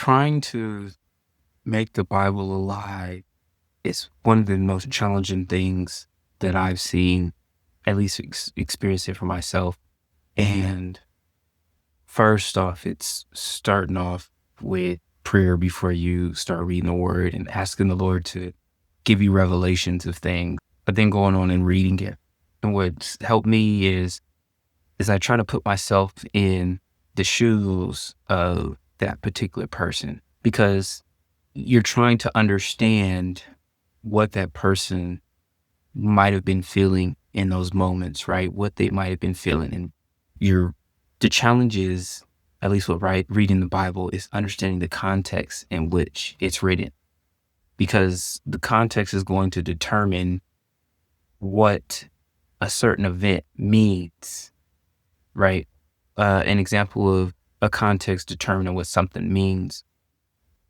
trying to make the Bible alive is one of the most challenging things that I've seen, at least experience it for myself. And first off, it's starting off with prayer before you start reading the word and asking the Lord to give you revelations of things, but then going on and reading it. And what's helped me is I try to put myself in the shoes of that particular person, because you're trying to understand what that person might have been feeling in those moments, right? What they might have been feeling. And the challenge is, at least with reading the Bible, is understanding the context in which it's written, because the context is going to determine what a certain event means, right? An example of a context determining what something means.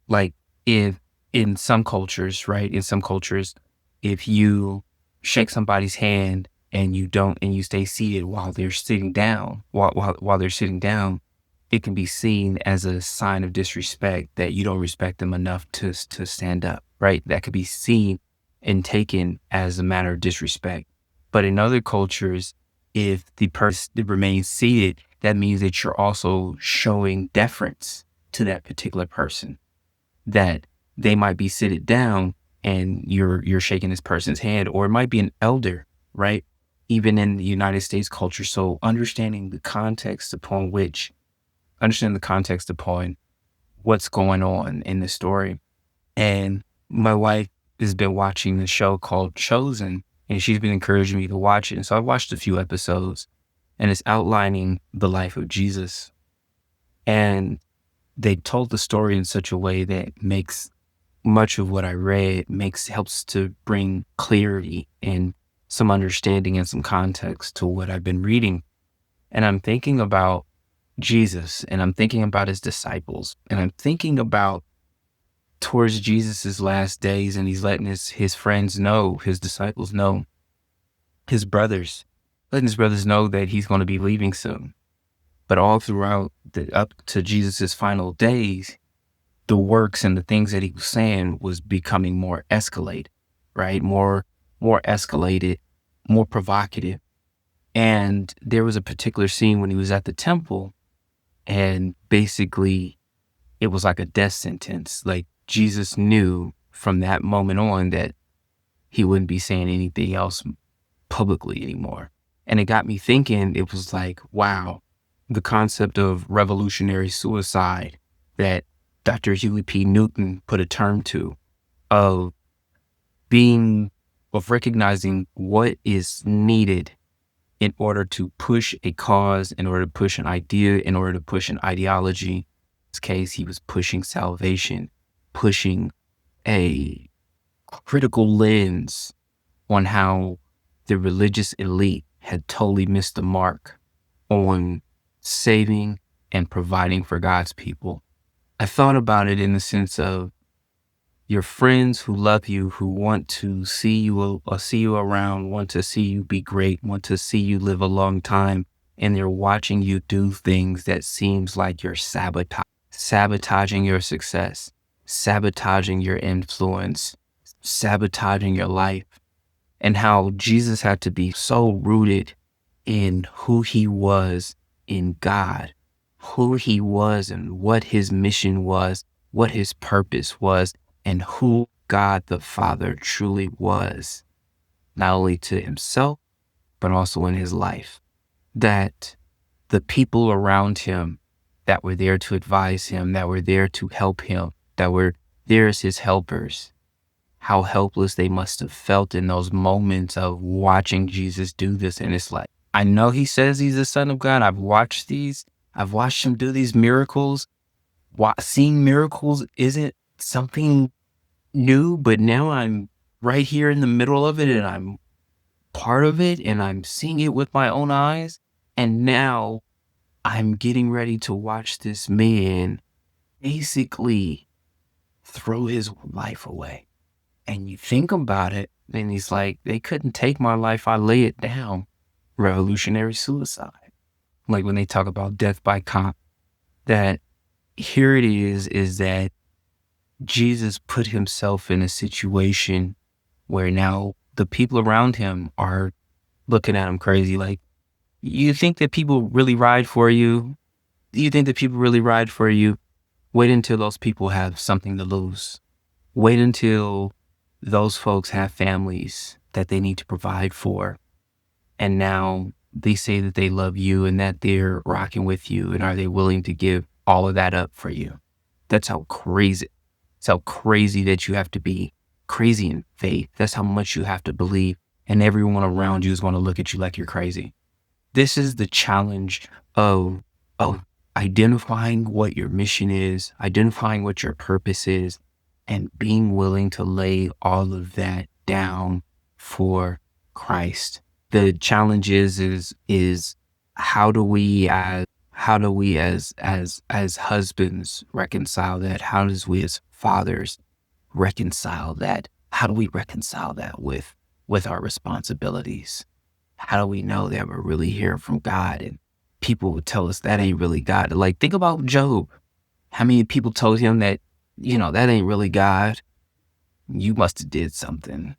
Like if in some cultures, right? In some cultures, if you shake somebody's hand and you stay seated while they're sitting down, while they're sitting down, it can be seen as a sign of disrespect, that you don't respect them enough to stand up, right? That could be seen and taken as a matter of disrespect. But in other cultures, if the person remains seated, that means that you're also showing deference to that particular person, that they might be seated down and you're shaking this person's hand, or it might be an elder, right? Even in the United States culture. So understanding the context upon what's going on in the story. And my wife has been watching the show called Chosen, and she's been encouraging me to watch it. And so I watched a few episodes, and it's outlining the life of Jesus. And they told the story in such a way that makes much of what I read helps to bring clarity and some understanding and some context to what I've been reading. And I'm thinking about Jesus, and I'm thinking about his disciples, and I'm thinking about towards Jesus's last days, and he's letting his friends know, his disciples know, letting his brothers know that he's going to be leaving soon. But all throughout up to Jesus's final days, the works and the things that he was saying was becoming more escalated, right? More escalated, more provocative. And there was a particular scene when he was at the temple, and basically it was like a death sentence. Like Jesus knew from that moment on that he wouldn't be saying anything else publicly anymore. And it got me thinking, it was like, wow, the concept of revolutionary suicide that Dr. Huey P. Newton put a term to, of recognizing what is needed in order to push a cause, in order to push an idea, in order to push an ideology. In this case, he was pushing salvation, pushing a critical lens on how the religious elite had totally missed the mark on saving and providing for God's people. I thought about it in the sense of your friends who love you, who want to see you around, want to see you be great, want to see you live a long time, and they're watching you do things that seems like you're sabotaging your success, sabotaging your influence, sabotaging your life. And how Jesus had to be so rooted in who he was in God, who he was and what his mission was, what his purpose was, and who God the Father truly was, not only to himself, but also in his life. That the people around him that were there to advise him, that were there to help him, that were there as his helpers, how helpless they must have felt in those moments of watching Jesus do this. And it's like, I know he says he's the Son of God. I've watched him do these miracles. Seeing miracles isn't something new, but now I'm right here in the middle of it, and I'm part of it, and I'm seeing it with my own eyes. And now I'm getting ready to watch this man basically throw his life away. And you think about it, and he's like, they couldn't take my life. I lay it down. Revolutionary suicide. Like when they talk about death by cop, that here it is that Jesus put himself in a situation where now the people around him are looking at him crazy. Like, you think that people really ride for you? Do you think that people really ride for you? Wait until those people have something to lose. Wait until those folks have families that they need to provide for. And now they say that they love you and that they're rocking with you. And are they willing to give all of that up for you? That's how crazy. It's how crazy that you have to be crazy in faith. That's how much you have to believe. And everyone around you is going to look at you like you're crazy. This is the challenge of identifying what your mission is, identifying what your purpose is, and being willing to lay all of that down for Christ. The challenge is how do we as husbands reconcile that? How does we as fathers reconcile that? How do we reconcile that with our responsibilities? How do we know that we're really hearing from God? And people would tell us that ain't really God. Like, think about Job. How many people told him that, that ain't really God? You must have did something.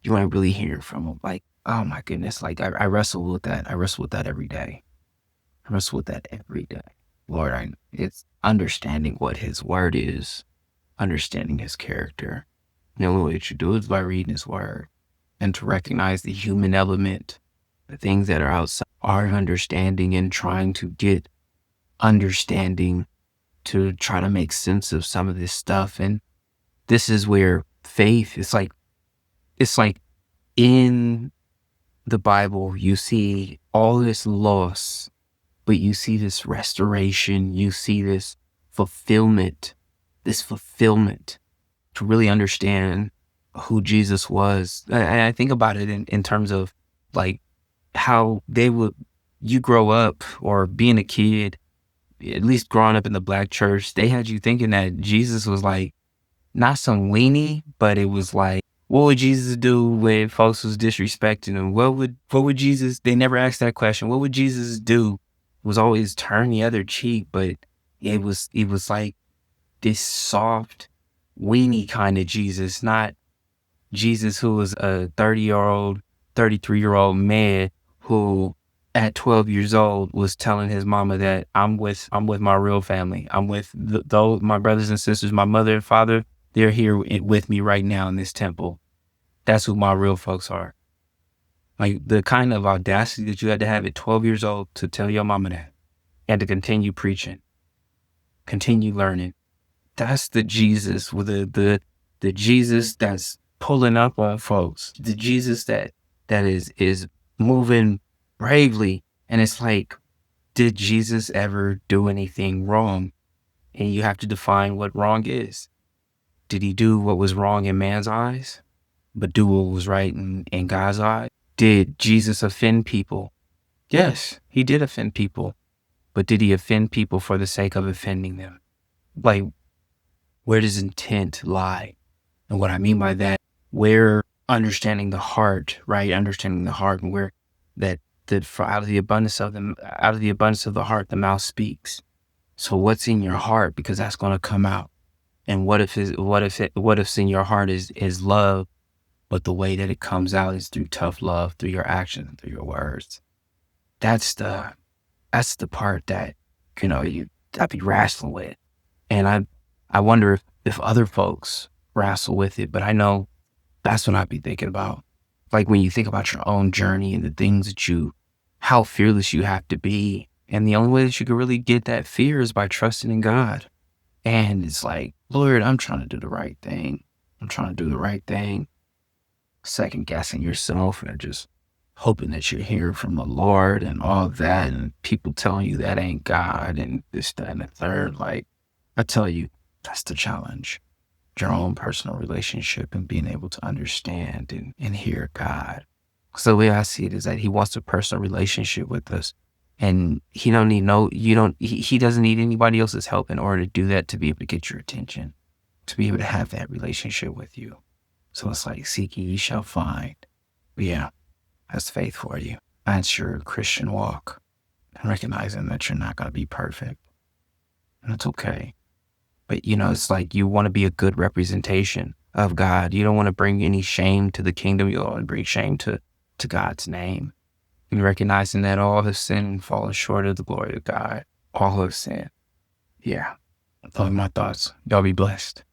You ain't really hearing from him. Like, oh my goodness. Like, I wrestle with that. I wrestle with that every day. I wrestle with that every day. Lord, it's understanding what his word is, understanding his character. The only way that you do it is by reading his word, and to recognize the human element, the things that are outside our understanding, and trying to get understanding to try to make sense of some of this stuff. And this is where faith, it's like in the Bible, you see all this loss, but you see this restoration, you see this fulfillment to really understand who Jesus was. I think about it in terms of like how you grow up or being a kid, at least growing up in the black church, they had you thinking that Jesus was like not some weenie, but it was like, what would Jesus do when folks was disrespecting him? What would Jesus, they never asked that question. What would Jesus do? It was always turn the other cheek, but it was like this soft, weenie kind of Jesus, not Jesus who was a 30-year-old, 33-year-old man who at 12 years old was telling his mama that I'm with my real family. I'm with those, my brothers and sisters, my mother and father, they're here with me right now in this temple. That's who my real folks are. Like the kind of audacity that you had to have at 12 years old to tell your mama that, and to continue preaching, continue learning. That's the Jesus with the Jesus that's pulling up on folks. The Jesus that is moving bravely. And it's like, did Jesus ever do anything wrong? And you have to define what wrong is. Did he do what was wrong in man's eyes, but do what was right in God's eyes? Did Jesus offend people? Yes, he did offend people. But did he offend people for the sake of offending them? Like, where does intent lie? And what I mean by that, where understanding the heart, right? Understanding the heart, and where that for out of the abundance of the heart, the mouth speaks. So what's in your heart? Because that's going to come out. And what if in your heart is love, but the way that it comes out is through tough love, through your actions, through your words. That's the part that, I'd be wrestling with. And I wonder if other folks wrestle with it, but I know that's what I'd be thinking about. Like when you think about your own journey and the things how fearless you have to be. And the only way that you can really get that fear is by trusting in God. And it's like, Lord, I'm trying to do the right thing. Second guessing yourself and just hoping that you're hearing from the Lord and all of that. And people telling you that ain't God and this, that, and the third. Like, I tell you, that's the challenge. Your own personal relationship and being able to understand and hear God. So the way I see it is that he wants a personal relationship with us. And he doesn't need anybody else's help in order to do that, to be able to get your attention, to be able to have that relationship with you. So it's like, seek ye shall find. But yeah, that's faith for you. That's your Christian walk. And recognizing that you're not going to be perfect. That's okay. But, it's like you want to be a good representation of God. You don't want to bring any shame to the kingdom. You don't want to bring shame to God's name. And recognizing that all have sinned and fallen short of the glory of God. All have sinned. Yeah. Those are my thoughts. Y'all be blessed.